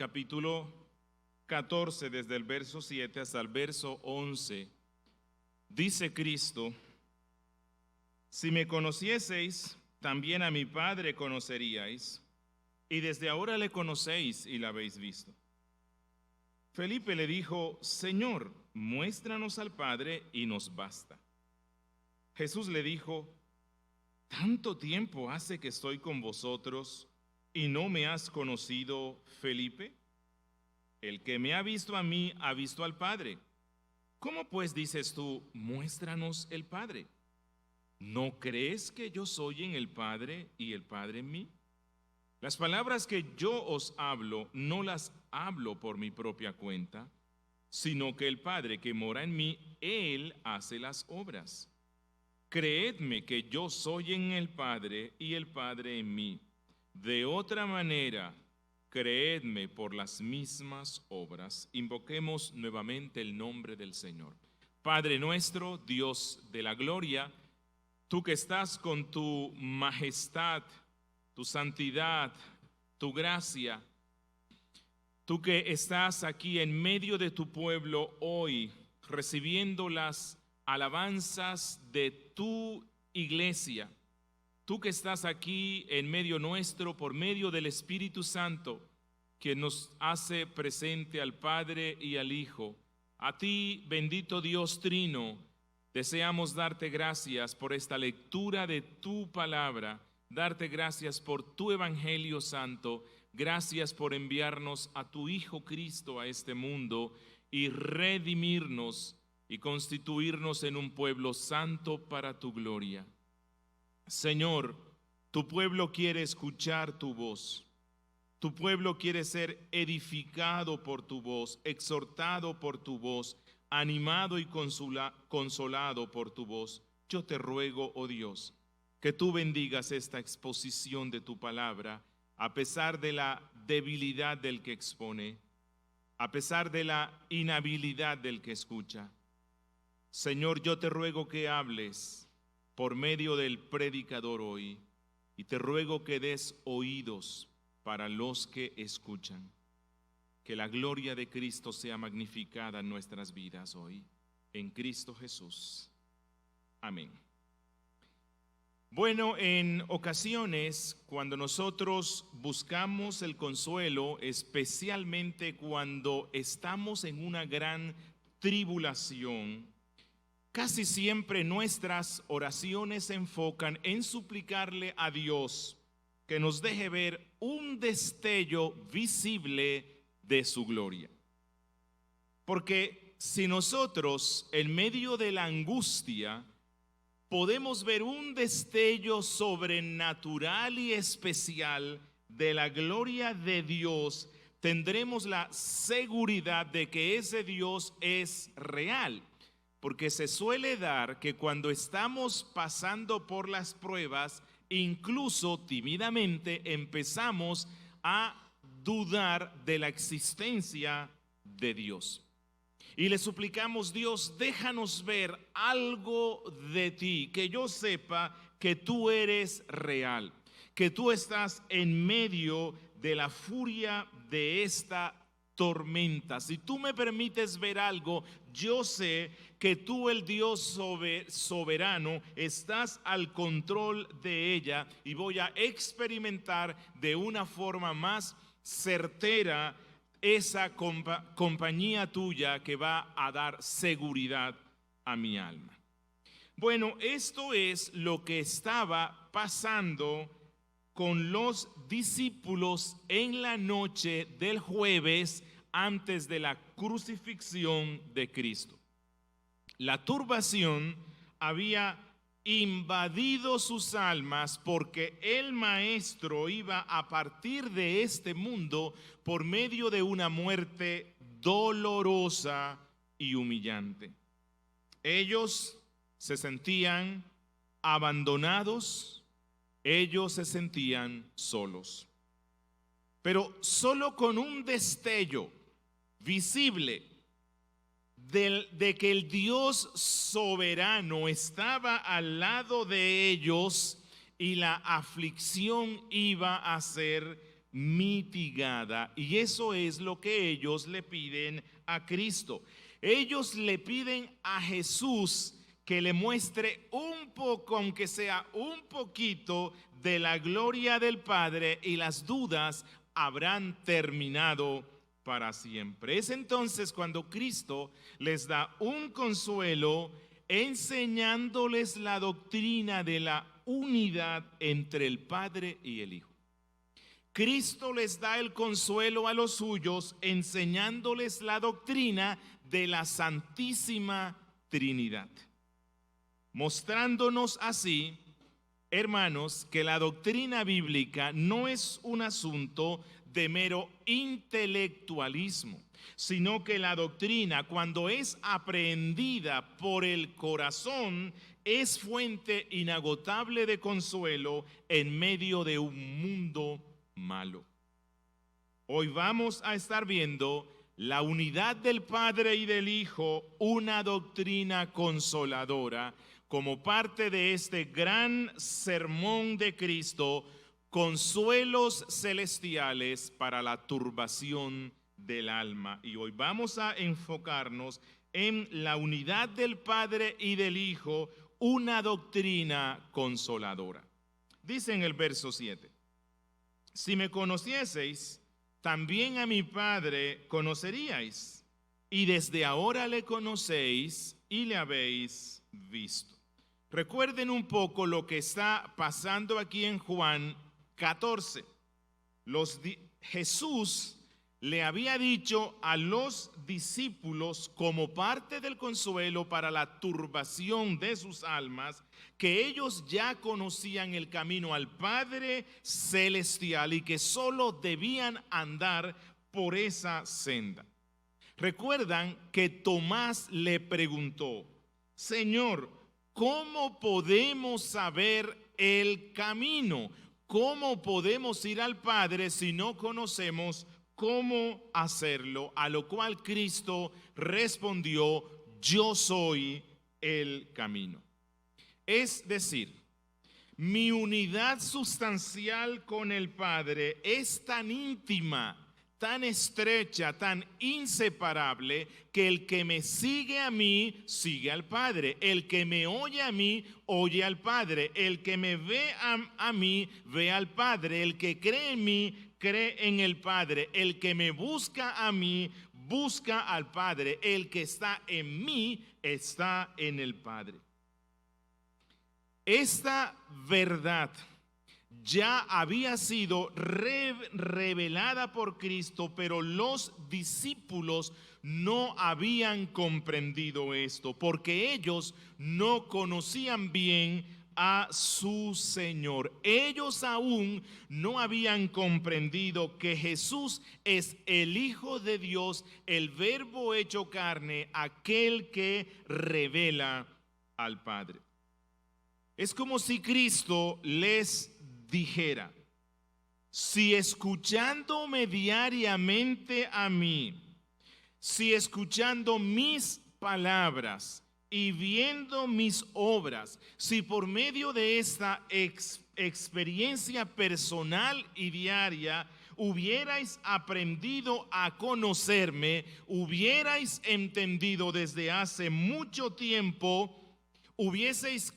capítulo 14, desde el verso 7 hasta el verso 11, dice Cristo: si me conocieseis, también a mi Padre conoceríais, y desde ahora le conocéis y le habéis visto. Felipe le dijo: Señor, muéstranos al Padre y nos basta. Jesús le dijo: ¿tanto tiempo hace que estoy con vosotros y no me has conocido, Felipe? El que me ha visto a mí ha visto al Padre. ¿Cómo pues dices tú, muéstranos el Padre? ¿No crees que yo soy en el Padre y el Padre en mí? Las palabras que yo os hablo, no las hablo por mi propia cuenta, sino que el Padre que mora en mí, Él hace las obras. Creedme que yo soy en el Padre y el Padre en mí. De otra manera, creedme por las mismas obras. Invoquemos nuevamente el nombre del Señor. Padre nuestro, Dios de la gloria, tú que estás con tu majestad, tu santidad, tu gracia, tú que estás aquí en medio de tu pueblo hoy, recibiendo las alabanzas de tu iglesia, tú que estás aquí en medio nuestro por medio del Espíritu Santo, que nos hace presente al Padre y al Hijo. A ti, bendito Dios Trino, deseamos darte gracias por esta lectura de tu palabra, darte gracias por tu Evangelio Santo, gracias por enviarnos a tu Hijo Cristo a este mundo y redimirnos y constituirnos en un pueblo santo para tu gloria. Señor, tu pueblo quiere escuchar tu voz. Tu pueblo quiere ser edificado por tu voz, exhortado por tu voz, animado y consolado por tu voz. Yo te ruego, oh Dios, que tú bendigas esta exposición de tu palabra, a pesar de la debilidad del que expone, a pesar de la inhabilidad del que escucha. Señor, yo te ruego que hables por medio del predicador hoy, y te ruego que des oídos para los que escuchan. Que la gloria de Cristo sea magnificada en nuestras vidas hoy, en Cristo Jesús. Amén. Bueno, en ocasiones, cuando nosotros buscamos el consuelo, especialmente cuando estamos en una gran tribulación, casi siempre nuestras oraciones se enfocan en suplicarle a Dios que nos deje ver un destello visible de su gloria. Porque si nosotros, en medio de la angustia, podemos ver un destello sobrenatural y especial de la gloria de Dios, tendremos la seguridad de que ese Dios es real. Porque se suele dar que cuando estamos pasando por las pruebas, incluso tímidamente empezamos a dudar de la existencia de Dios. Y le suplicamos: Dios, déjanos ver algo de ti, que yo sepa que tú eres real, que tú estás en medio de la furia de esta tormenta. Si tú me permites ver algo, yo sé que tú, el Dios soberano, estás al control de ella, y voy a experimentar de una forma más certera esa compañía tuya que va a dar seguridad a mi alma. Bueno, esto es lo que estaba pasando con los discípulos en la noche del jueves antes de la crucifixión de Cristo. La turbación había invadido sus almas porque el Maestro iba a partir de este mundo por medio de una muerte dolorosa y humillante. Ellos se sentían abandonados, ellos se sentían solos. Pero solo con un destello visible de que el Dios soberano estaba al lado de ellos y la aflicción iba a ser mitigada. Y eso es lo que ellos le piden a Cristo. Ellos le piden a Jesús que le muestre un poco, aunque sea un poquito, de la gloria del Padre, y las dudas habrán terminado para siempre. Es entonces cuando Cristo les da un consuelo enseñándoles la doctrina de la unidad entre el Padre y el Hijo. Cristo les da el consuelo a los suyos enseñándoles la doctrina de la Santísima Trinidad, mostrándonos así, hermanos, que la doctrina bíblica no es un asunto de mero intelectualismo, sino que la doctrina, cuando es aprehendida por el corazón, es fuente inagotable de consuelo en medio de un mundo malo. Hoy vamos a estar viendo la unidad del Padre y del Hijo, una doctrina consoladora, como parte de este gran sermón de Cristo, consuelos celestiales para la turbación del alma. Y hoy vamos a enfocarnos en la unidad del Padre y del Hijo, una doctrina consoladora. Dice en el verso 7: si me conocieseis, también a mi Padre conoceríais, y desde ahora le conocéis y le habéis visto. Recuerden un poco lo que está pasando aquí en Juan 14. Jesús le había dicho a los discípulos, como parte del consuelo para la turbación de sus almas, que ellos ya conocían el camino al Padre celestial y que solo debían andar por esa senda. Recuerdan que Tomás le preguntó: Señor, ¿cómo podemos saber el camino? ¿Cómo podemos ir al Padre si no conocemos cómo hacerlo? A lo cual Cristo respondió: yo soy el camino. Es decir, mi unidad sustancial con el Padre es tan íntima, tan estrecha, tan inseparable, que el que me sigue a mí, sigue al Padre. El que me oye a mí, oye al Padre. El que me ve a mí, ve al Padre. El que cree en mí, cree en el Padre. El que me busca a mí, busca al Padre. El que está en mí, está en el Padre. Esta verdad ya había sido revelada por Cristo, pero los discípulos no habían comprendido esto, porque ellos no conocían bien a su Señor. Ellos aún no habían comprendido que Jesús es el Hijo de Dios, el Verbo hecho carne, aquel que revela al Padre. Es como si Cristo les dijera: si escuchándome diariamente a mí, si escuchando mis palabras y viendo mis obras, si por medio de esta experiencia personal y diaria hubierais aprendido a conocerme, hubierais entendido desde hace mucho tiempo, hubieseis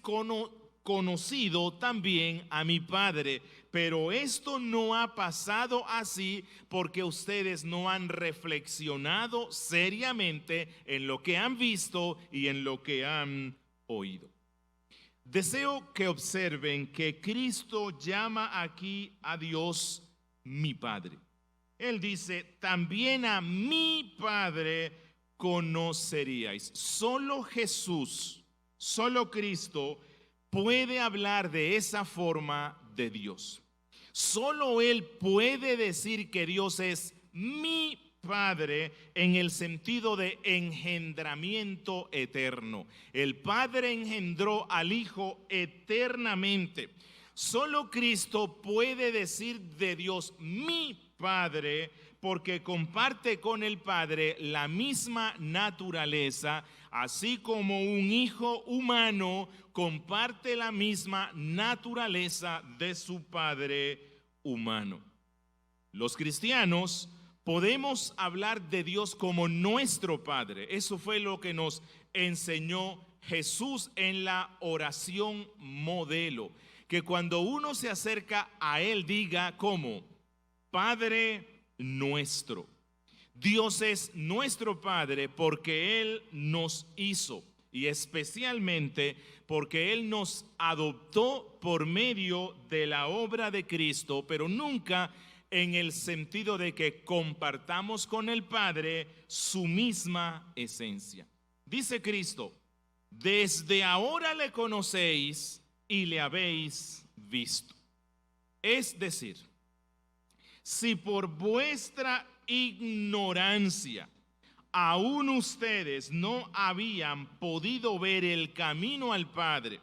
conocido también a mi Padre. Pero esto no ha pasado así porque ustedes no han reflexionado seriamente en lo que han visto y en lo que han oído. Deseo que observen que Cristo llama aquí a Dios mi Padre. Él dice: también a mi Padre conoceríais. Solo Jesús, solo Cristo puede hablar de esa forma de Dios. Solo Él puede decir que Dios es mi Padre en el sentido de engendramiento eterno. El Padre engendró al Hijo eternamente. Solo Cristo puede decir de Dios mi Padre, porque comparte con el Padre la misma naturaleza, así como un hijo humano comparte la misma naturaleza de su padre humano. Los cristianos podemos hablar de Dios como nuestro Padre. Eso fue lo que nos enseñó Jesús en la oración modelo. Que cuando uno se acerca a Él diga como Padre nuestro. Dios es nuestro Padre porque Él nos hizo y especialmente porque Él nos adoptó por medio de la obra de Cristo, pero nunca en el sentido de que compartamos con el Padre su misma esencia. Dice Cristo, desde ahora le conocéis y le habéis visto. Es decir, si por vuestra ignorancia aún ustedes no habían podido ver el camino al Padre,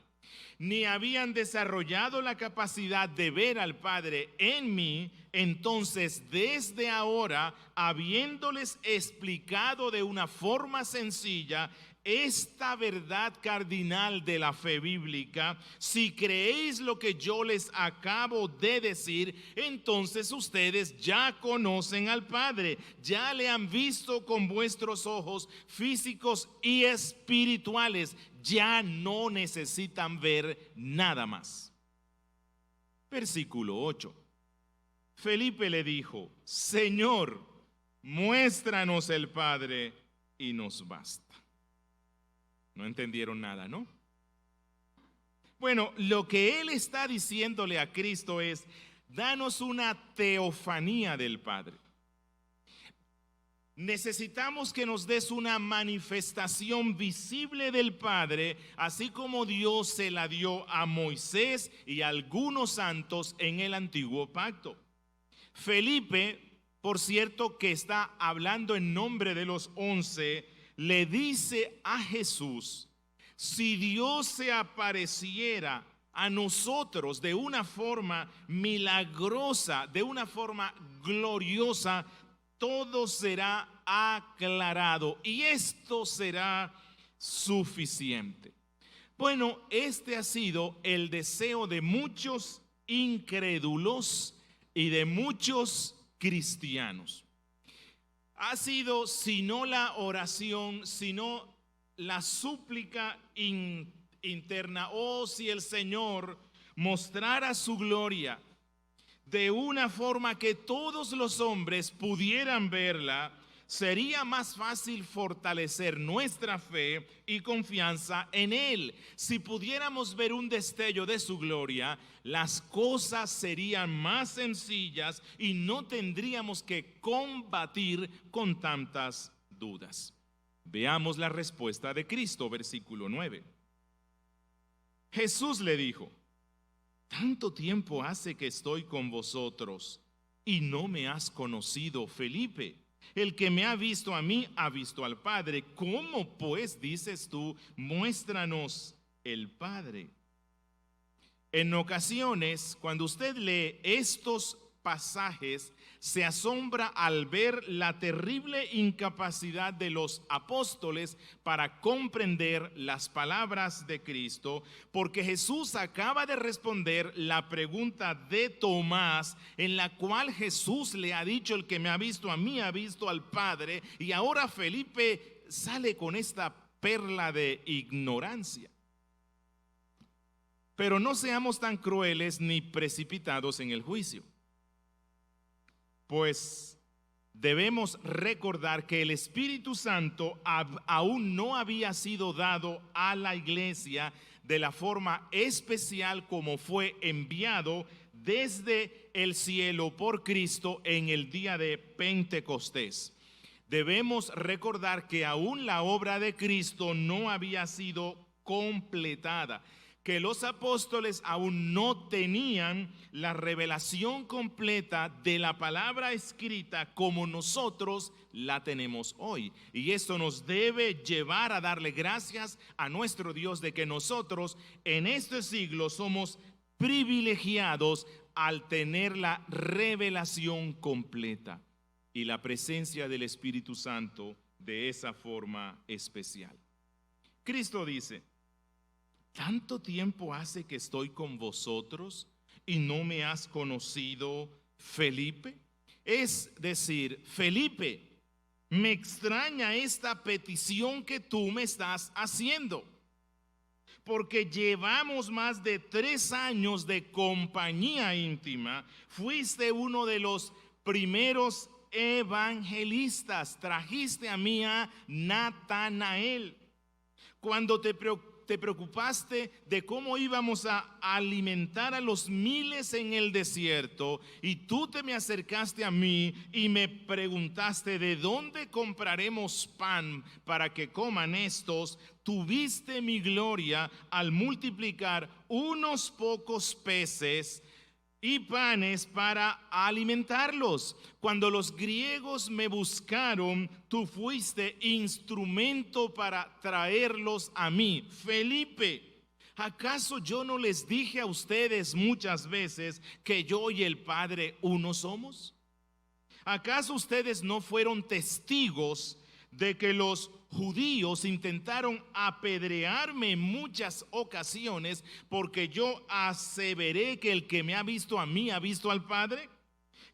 ni habían desarrollado la capacidad de ver al Padre en mí, entonces desde ahora, habiéndoles explicado de una forma sencilla esta verdad cardinal de la fe bíblica, si creéis lo que yo les acabo de decir, entonces ustedes ya conocen al Padre, ya le han visto con vuestros ojos físicos y espirituales, ya no necesitan ver nada más. Versículo 8. Felipe le dijo, Señor, muéstranos el Padre y nos basta. No entendieron nada, ¿no? Bueno, lo que él está diciéndole a Cristo es, danos una teofanía del Padre. Necesitamos que nos des una manifestación visible del Padre, así como Dios se la dio a Moisés y a algunos santos en el antiguo pacto. Felipe, por cierto, que está hablando en nombre de los 11, le dice a Jesús, si Dios se apareciera a nosotros de una forma milagrosa, de una forma gloriosa, todo será aclarado y esto será suficiente. Bueno, este ha sido el deseo de muchos incrédulos y de muchos cristianos. Ha sido, si no la oración, sino la súplica interna, si el Señor mostrara su gloria de una forma que todos los hombres pudieran verla, sería más fácil fortalecer nuestra fe y confianza en Él. Si pudiéramos ver un destello de su gloria, las cosas serían más sencillas y no tendríamos que combatir con tantas dudas. Veamos la respuesta de Cristo, versículo 9. Jesús le dijo, tanto tiempo hace que estoy con vosotros y no me has conocido, Felipe. El que me ha visto a mí ha visto al Padre. ¿Cómo pues dices tú, muéstranos el Padre? En ocasiones, cuando usted lee estos pasajes, se asombra al ver la terrible incapacidad de los apóstoles para comprender las palabras de Cristo, porque Jesús acaba de responder la pregunta de Tomás, en la cual Jesús le ha dicho, el que me ha visto a mí ha visto al Padre, y ahora Felipe sale con esta perla de ignorancia. Pero no seamos tan crueles ni precipitados en el juicio, pues debemos recordar que el Espíritu Santo aún no había sido dado a la iglesia de la forma especial como fue enviado desde el cielo por Cristo en el día de Pentecostés. Debemos recordar que aún la obra de Cristo no había sido completada, que los apóstoles aún no tenían la revelación completa de la palabra escrita como nosotros la tenemos hoy. Y esto nos debe llevar a darle gracias a nuestro Dios de que nosotros en este siglo somos privilegiados al tener la revelación completa y la presencia del Espíritu Santo de esa forma especial. Cristo dice, ¿tanto tiempo hace que estoy con vosotros y no me has conocido, Felipe? Es decir, Felipe, me extraña esta petición que tú me estás haciendo, porque llevamos más de 3 años de compañía íntima. Fuiste uno de los primeros evangelistas, trajiste a mí a Natanael. Cuando te preocupaste de cómo íbamos a alimentar a los miles en el desierto, y tú te me acercaste a mí y me preguntaste de dónde compraremos pan para que coman estos, tuviste mi gloria al multiplicar unos pocos peces y panes para alimentarlos. Cuando los griegos me buscaron, tú fuiste instrumento para traerlos a mí. Felipe, ¿acaso yo no les dije a ustedes muchas veces que yo y el Padre uno somos? ¿Acaso ustedes no fueron testigos de que los judíos intentaron apedrearme en muchas ocasiones porque yo aseveré que el que me ha visto a mí ha visto al Padre?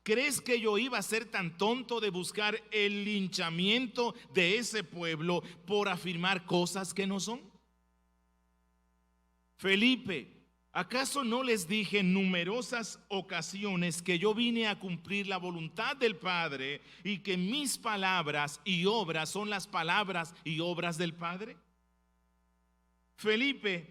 ¿Crees que yo iba a ser tan tonto de buscar el linchamiento de ese pueblo por afirmar cosas que no son? Felipe, ¿acaso no les dije en numerosas ocasiones que yo vine a cumplir la voluntad del Padre y que mis palabras y obras son las palabras y obras del Padre? Felipe,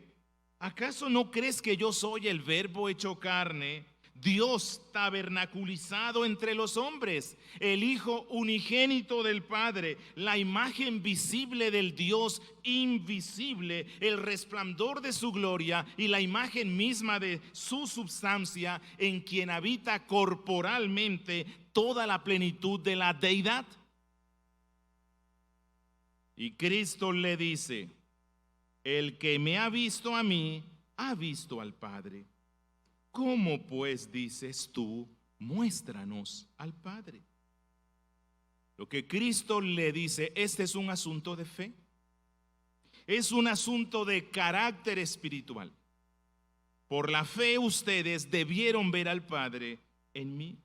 ¿acaso no crees que yo soy el Verbo hecho carne, Dios tabernaculizado entre los hombres, el Hijo unigénito del Padre, la imagen visible del Dios invisible, el resplandor de su gloria y la imagen misma de su substancia, en quien habita corporalmente toda la plenitud de la deidad? Y Cristo le dice: el que me ha visto a mí, ha visto al Padre. ¿Cómo pues dices tú, muéstranos al Padre? Lo que Cristo le dice, este es un asunto de fe. Es un asunto de carácter espiritual. Por la fe ustedes debieron ver al Padre en mí.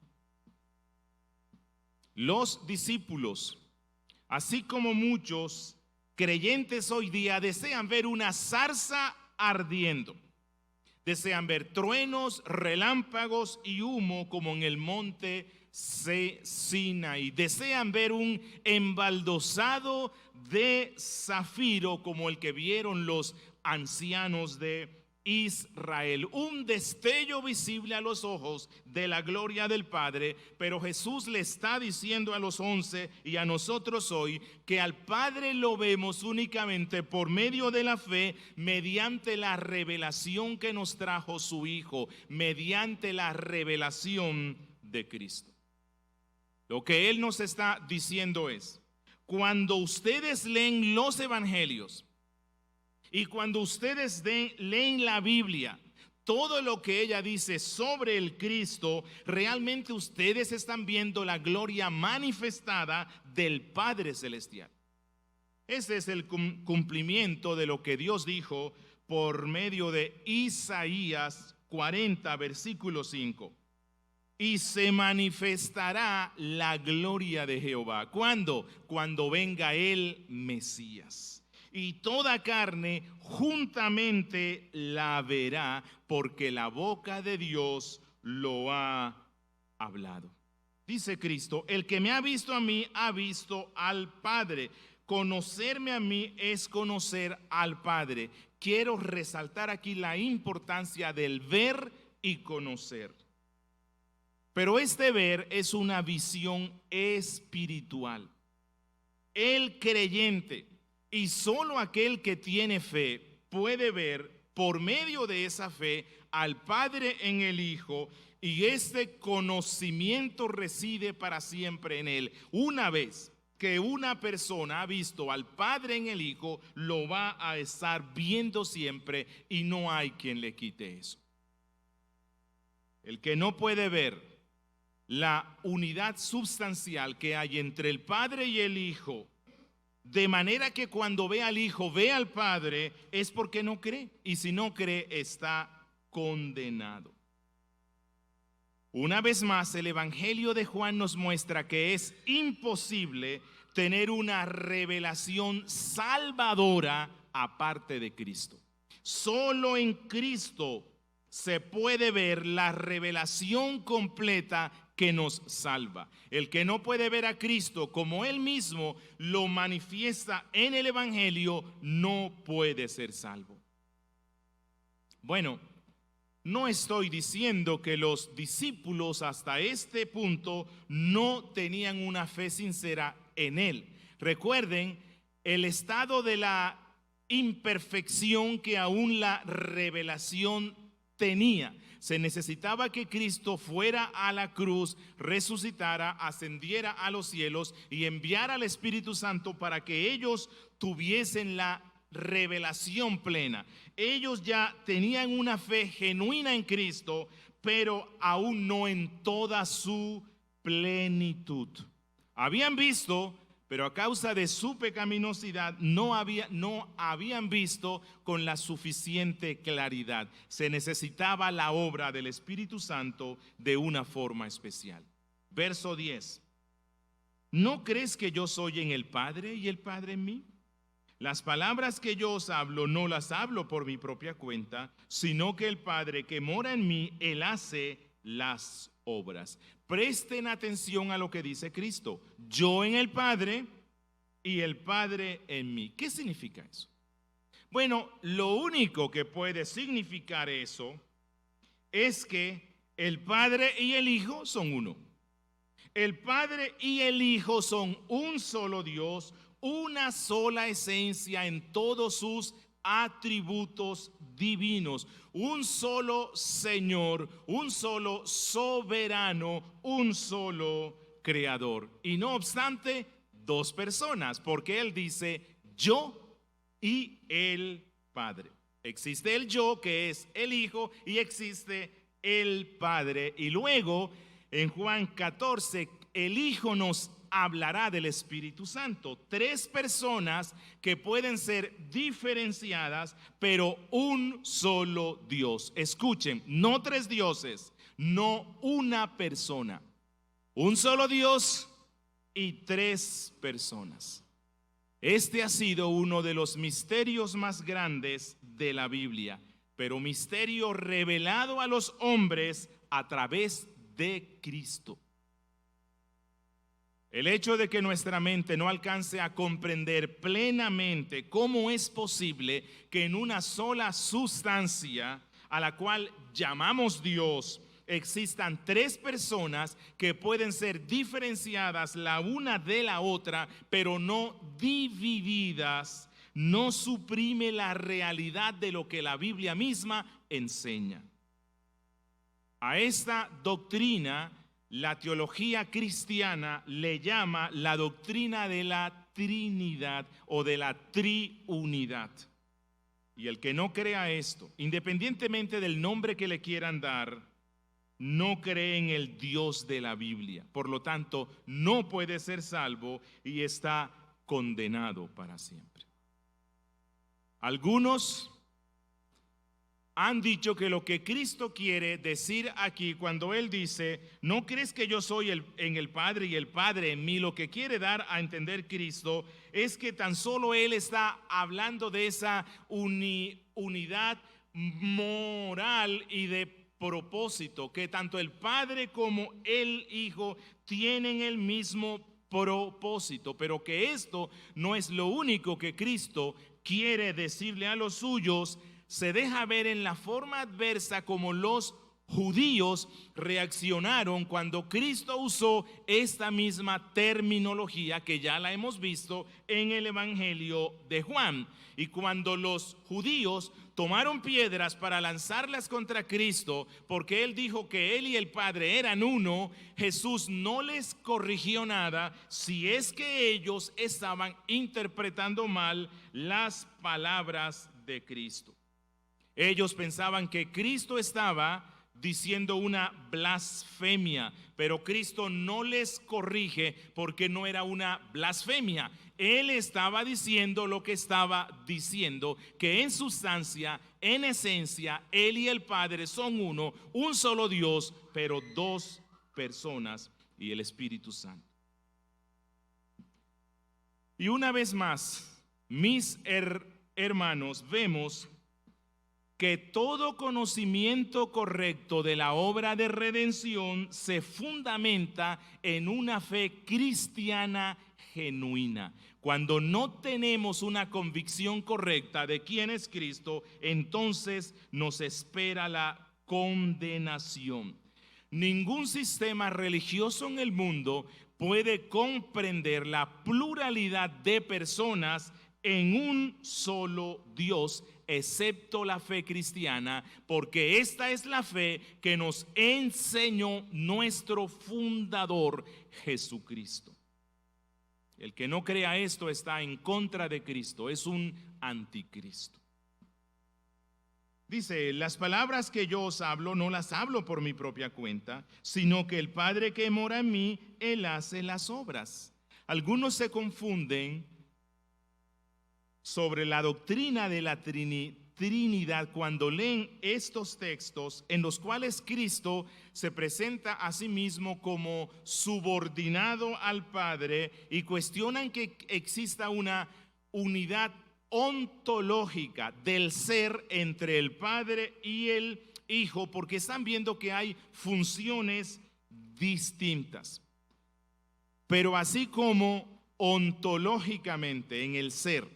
Los discípulos, así como muchos creyentes hoy día, desean ver una zarza ardiendo. Desean ver truenos, relámpagos y humo como en el monte Sinaí. Desean ver un embaldosado de zafiro como el que vieron los ancianos de Israel. Un destello visible a los ojos de la gloria del Padre. Pero Jesús le está diciendo a los 11 y a nosotros hoy que al Padre lo vemos únicamente por medio de la fe, mediante la revelación que nos trajo su Hijo, mediante la revelación de Cristo. Lo que Él nos está diciendo es: cuando ustedes leen los evangelios y cuando ustedes leen la Biblia, todo lo que ella dice sobre el Cristo, realmente ustedes están viendo la gloria manifestada del Padre Celestial. Ese es el cumplimiento de lo que Dios dijo por medio de Isaías 40, versículo 5. Y se manifestará la gloria de Jehová. ¿Cuándo? Cuando venga el Mesías. Y toda carne juntamente la verá, porque la boca de Dios lo ha hablado. Dice Cristo: el que me ha visto a mí, ha visto al Padre. Conocerme a mí es conocer al Padre. Quiero resaltar aquí la importancia del ver y conocer. Pero este ver es una visión espiritual. El creyente, y solo aquel que tiene fe, puede ver por medio de esa fe al Padre en el Hijo, y este conocimiento reside para siempre en él. Una vez que una persona ha visto al Padre en el Hijo, lo va a estar viendo siempre y no hay quien le quite eso. El que no puede ver la unidad substancial que hay entre el Padre y el Hijo, de manera que cuando ve al Hijo, ve al Padre, es porque no cree. Y si no cree, está condenado. Una vez más, el Evangelio de Juan nos muestra que es imposible tener una revelación salvadora aparte de Cristo. Solo en Cristo se puede ver la revelación completa que nos salva. El que no puede ver a Cristo como Él mismo lo manifiesta en el Evangelio no puede ser salvo. Bueno, no estoy diciendo que los discípulos hasta este punto no tenían una fe sincera en Él. Recuerden el estado de la imperfección que aún la revelación tenía. Se necesitaba que Cristo fuera a la cruz, resucitara, ascendiera a los cielos y enviara al Espíritu Santo para que ellos tuviesen la revelación plena. Ellos ya tenían una fe genuina en Cristo, pero aún no en toda su plenitud. Habían visto, pero a causa de su pecaminosidad no habían visto con la suficiente claridad. Se necesitaba la obra del Espíritu Santo de una forma especial. Verso 10. ¿No crees que yo soy en el Padre y el Padre en mí? Las palabras que yo os hablo no las hablo por mi propia cuenta, sino que el Padre que mora en mí, Él hace las obras. Presten atención a lo que dice Cristo. Yo en el Padre y el Padre en mí. ¿Qué significa eso? Bueno, lo único que puede significar eso es que el Padre y el Hijo son uno. El Padre y el Hijo son un solo Dios, una sola esencia en todos sus atributos divinos, un solo Señor, un solo soberano, un solo creador. Y no obstante, dos personas, porque Él dice yo y el Padre. Existe el yo, que es el Hijo, y existe el Padre. Y luego en Juan 14, el Hijo nos hablará del Espíritu Santo. Tres personas que pueden ser diferenciadas, pero un solo Dios. Escuchen, no tres dioses, no una persona. Un solo Dios y tres personas. Este ha sido uno de los misterios más grandes de la Biblia, pero misterio revelado a los hombres a través de Cristo. El hecho de que nuestra mente no alcance a comprender plenamente cómo es posible que en una sola sustancia a la cual llamamos Dios existan tres personas que pueden ser diferenciadas la una de la otra, pero no divididas, no suprime la realidad de lo que la Biblia misma enseña. A esta doctrina la teología cristiana le llama la doctrina de la Trinidad o de la triunidad. Y el que no crea esto, independientemente del nombre que le quieran dar, no cree en el Dios de la Biblia. Por lo tanto, no puede ser salvo y está condenado para siempre. Algunos han dicho que lo que Cristo quiere decir aquí cuando Él dice, ¿no crees que yo soy en el Padre y el Padre en mí? Lo que quiere dar a entender Cristo es que tan solo Él está hablando de esa unidad moral y de propósito, que tanto el Padre como el Hijo tienen el mismo propósito, pero que esto no es lo único que Cristo quiere decirle a los suyos. Se deja ver en la forma adversa como los judíos reaccionaron cuando Cristo usó esta misma terminología que ya la hemos visto en el Evangelio de Juan. Y cuando los judíos tomaron piedras para lanzarlas contra Cristo, porque Él dijo que Él y el Padre eran uno, Jesús no les corrigió nada si es que ellos estaban interpretando mal las palabras de Cristo. Ellos pensaban que Cristo estaba diciendo una blasfemia, pero Cristo no les corrige porque no era una blasfemia. Él estaba diciendo lo que estaba diciendo, que en sustancia, en esencia, Él y el Padre son uno, un solo Dios, pero dos personas y el Espíritu Santo. Y una vez más, mis hermanos, vemos que todo conocimiento correcto de la obra de redención se fundamenta en una fe cristiana genuina. Cuando no tenemos una convicción correcta de quién es Cristo, entonces nos espera la condenación. Ningún sistema religioso en el mundo puede comprender la pluralidad de personas en un solo Dios, excepto la fe cristiana, porque esta es la fe que nos enseñó nuestro fundador, Jesucristo. El que no crea esto está en contra de Cristo, es un anticristo. Dice, las palabras que yo os hablo no las hablo por mi propia cuenta, sino que el Padre que mora en mí, Él hace las obras. Algunos se confunden sobre la doctrina de la Trinidad cuando leen estos textos en los cuales Cristo se presenta a sí mismo como subordinado al Padre y cuestionan que exista una unidad ontológica del ser entre el Padre y el Hijo, porque están viendo que hay funciones distintas. Pero así como ontológicamente en el ser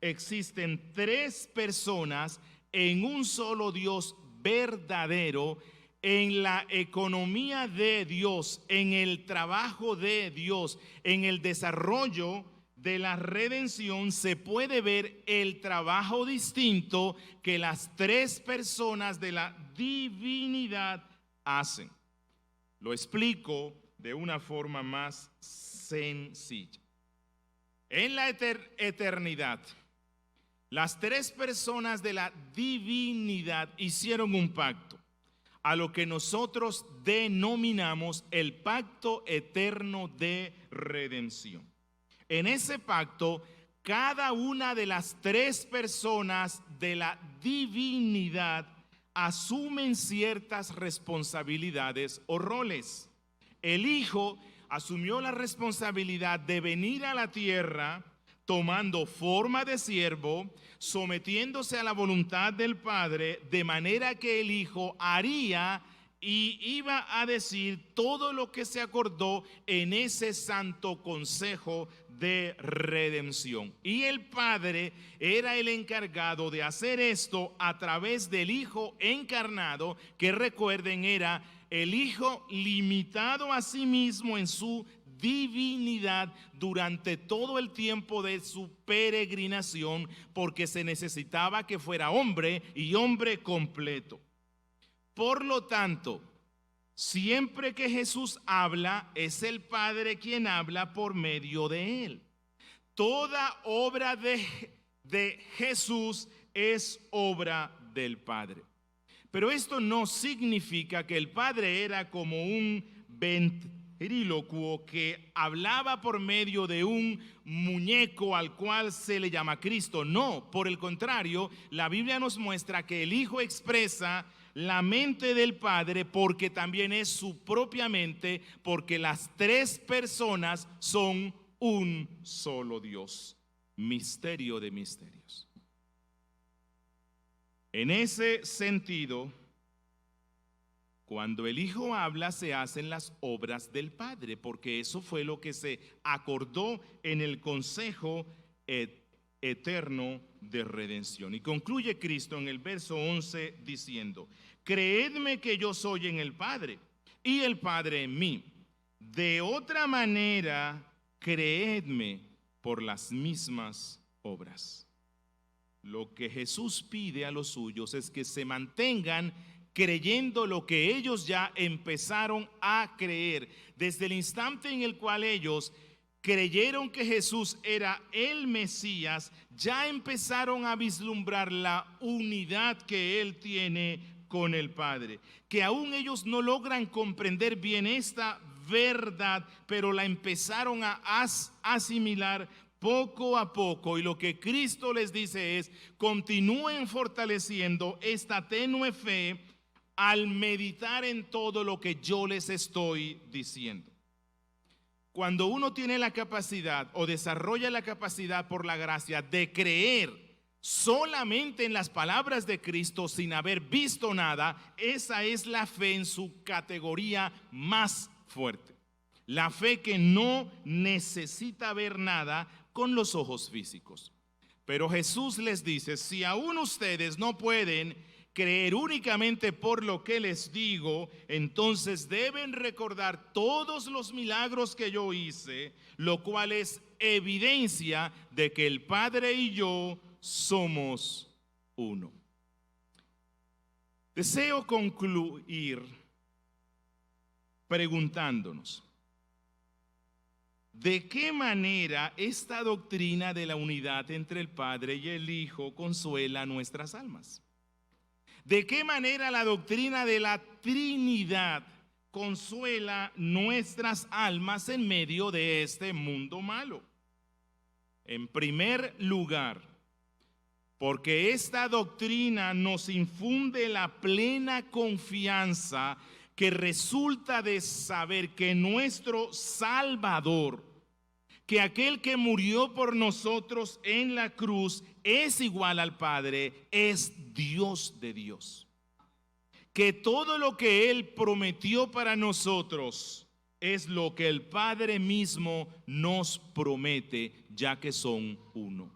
existen tres personas en un solo Dios verdadero, en la economía de Dios, en el trabajo de Dios, en el desarrollo de la redención, se puede ver el trabajo distinto que las tres personas de la divinidad hacen. Lo explico de una forma más sencilla. En la eternidad, las tres personas de la divinidad hicieron un pacto, a lo que nosotros denominamos el pacto eterno de redención. En ese pacto, cada una de las tres personas de la divinidad asumen ciertas responsabilidades o roles. El Hijo asumió la responsabilidad de venir a la tierra tomando forma de siervo, sometiéndose a la voluntad del Padre, de manera que el Hijo haría y iba a decir todo lo que se acordó en ese santo consejo de redención. Y el Padre era el encargado de hacer esto a través del Hijo encarnado, que recuerden era el Hijo limitado a sí mismo en su divinidad durante todo el tiempo de su peregrinación, porque se necesitaba que fuera hombre y hombre completo. Por lo tanto, siempre que Jesús habla, es el Padre quien habla por medio de él. Toda obra de Jesús es obra del Padre. Pero esto no significa que el Padre era como un ventrílocuo que hablaba por medio de un muñeco al cual se le llama Cristo. No, por el contrario, la Biblia nos muestra que el Hijo expresa la mente del Padre porque también es su propia mente, porque las tres personas son un solo Dios. Misterio de misterios. En ese sentido, cuando el Hijo habla, se hacen las obras del Padre, porque eso fue lo que se acordó en el consejo eterno de redención. Y concluye Cristo en el verso 11 diciendo: creedme que yo soy en el Padre y el Padre en mí. De otra manera, creedme por las mismas obras. Lo que Jesús pide a los suyos es que se mantengan creyendo lo que ellos ya empezaron a creer. Desde el instante en el cual ellos creyeron que Jesús era el Mesías, ya empezaron a vislumbrar la unidad que Él tiene con el Padre, que aún ellos no logran comprender bien esta verdad, pero la empezaron a asimilar poco a poco, y lo que Cristo les dice es: continúen fortaleciendo esta tenue fe al meditar en todo lo que yo les estoy diciendo. Cuando uno tiene la capacidad o desarrolla la capacidad por la gracia de creer solamente en las palabras de Cristo sin haber visto nada, esa es la fe en su categoría más fuerte. La fe que no necesita ver nada con los ojos físicos. Pero Jesús les dice: si aún ustedes no pueden creer únicamente por lo que les digo, entonces deben recordar todos los milagros que yo hice, lo cual es evidencia de que el Padre y yo somos uno. Deseo concluir preguntándonos: ¿de qué manera esta doctrina de la unidad entre el Padre y el Hijo consuela nuestras almas? ¿De qué manera la doctrina de la Trinidad consuela nuestras almas en medio de este mundo malo? En primer lugar, porque esta doctrina nos infunde la plena confianza que resulta de saber que nuestro Salvador, que aquel que murió por nosotros en la cruz, es igual al Padre, es Dios de Dios. Que todo lo que Él prometió para nosotros es lo que el Padre mismo nos promete, ya que son uno.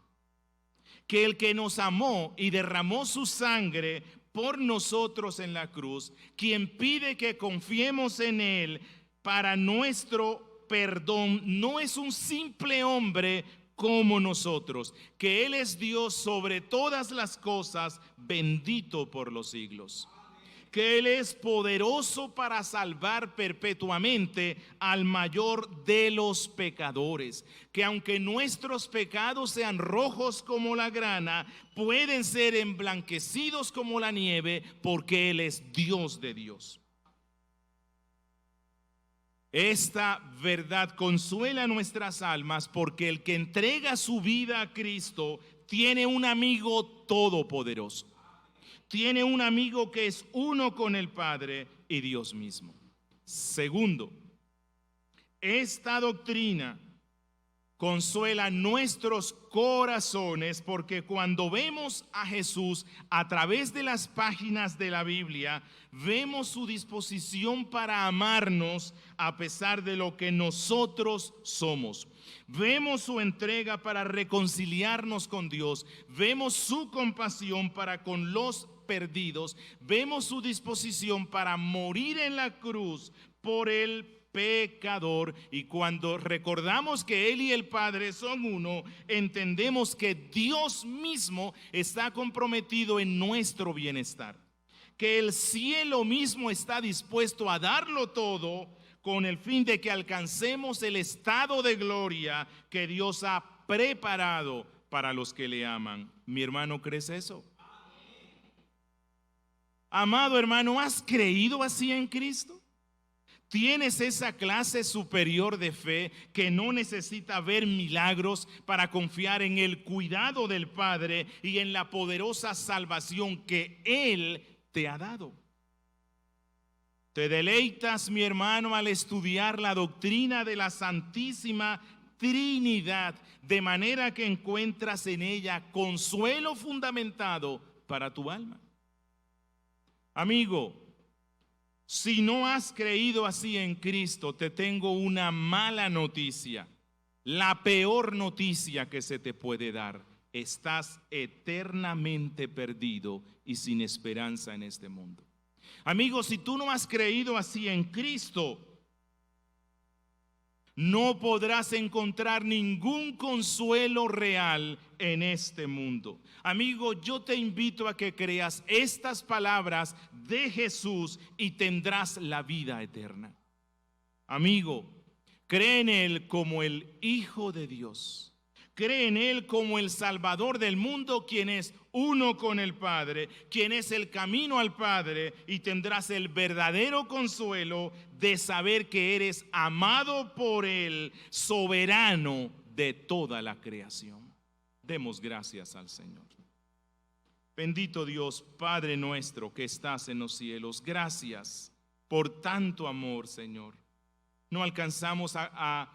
Que el que nos amó y derramó su sangre por nosotros en la cruz, quien pide que confiemos en Él para nuestro perdón, no es un simple hombre como nosotros, que Él es Dios sobre todas las cosas, bendito por los siglos. Que Él es poderoso para salvar perpetuamente al mayor de los pecadores, que aunque nuestros pecados sean rojos como la grana, pueden ser emblanquecidos como la nieve, porque Él es Dios de Dios. Esta verdad consuela nuestras almas, porque el que entrega su vida a Cristo tiene un amigo todopoderoso. Tiene un amigo que es uno con el Padre y Dios mismo. Segundo, esta doctrina consuela nuestros corazones, porque cuando vemos a Jesús a través de las páginas de la Biblia, vemos su disposición para amarnos a pesar de lo que nosotros somos. Vemos su entrega para reconciliarnos con Dios, vemos su compasión para con los perdidos, vemos su disposición para morir en la cruz por el pecador, y cuando recordamos que Él y el Padre son uno, entendemos que Dios mismo está comprometido en nuestro bienestar, que el cielo mismo está dispuesto a darlo todo con el fin de que alcancemos el estado de gloria que Dios ha preparado para los que le aman. Mi hermano, ¿crees eso? Amado hermano, ¿has creído así en Cristo? ¿Tienes esa clase superior de fe que no necesita ver milagros para confiar en el cuidado del Padre y en la poderosa salvación que Él te ha dado? ¿Te deleitas, mi hermano, al estudiar la doctrina de la Santísima Trinidad, de manera que encuentras en ella consuelo fundamentado para tu alma? Amigo, si no has creído así en Cristo, te tengo una mala noticia, la peor noticia que se te puede dar. Estás eternamente perdido y sin esperanza en este mundo. Amigo, si tú no has creído así en Cristo, no podrás encontrar ningún consuelo real en este mundo. Amigo, yo te invito a que creas estas palabras de Jesús y tendrás la vida eterna. Amigo, cree en Él como el Hijo de Dios. Cree en Él como el Salvador del mundo, quien es uno con el Padre, quien es el camino al Padre, y tendrás el verdadero consuelo de saber que eres amado por Él, soberano de toda la creación. Demos gracias al Señor. Bendito Dios, Padre nuestro que estás en los cielos, gracias por tanto amor, Señor. No alcanzamos a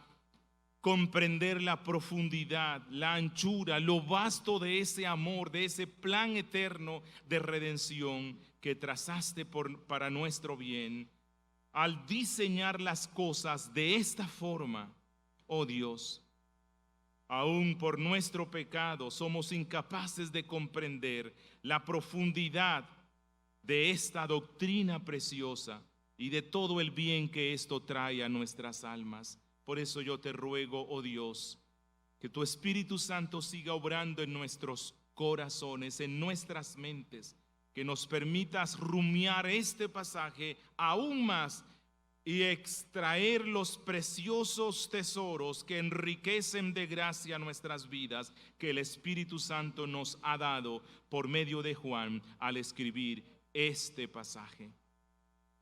comprender la profundidad, la anchura, lo vasto de ese amor, de ese plan eterno de redención que trazaste para nuestro bien. Al diseñar las cosas de esta forma, oh Dios, aún por nuestro pecado somos incapaces de comprender la profundidad de esta doctrina preciosa y de todo el bien que esto trae a nuestras almas. Por eso yo te ruego, oh Dios, que tu Espíritu Santo siga obrando en nuestros corazones, en nuestras mentes, que nos permitas rumiar este pasaje aún más y extraer los preciosos tesoros que enriquecen de gracia nuestras vidas, que el Espíritu Santo nos ha dado por medio de Juan al escribir este pasaje.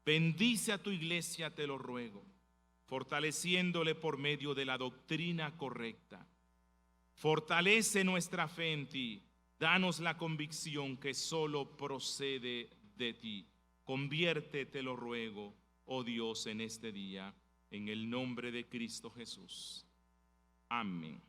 Bendice a tu iglesia, te lo ruego, fortaleciéndole por medio de la doctrina correcta. Fortalece nuestra fe en ti. Danos la convicción que solo procede de ti. Conviértete, te lo ruego, oh Dios, en este día, en el nombre de Cristo Jesús. Amén.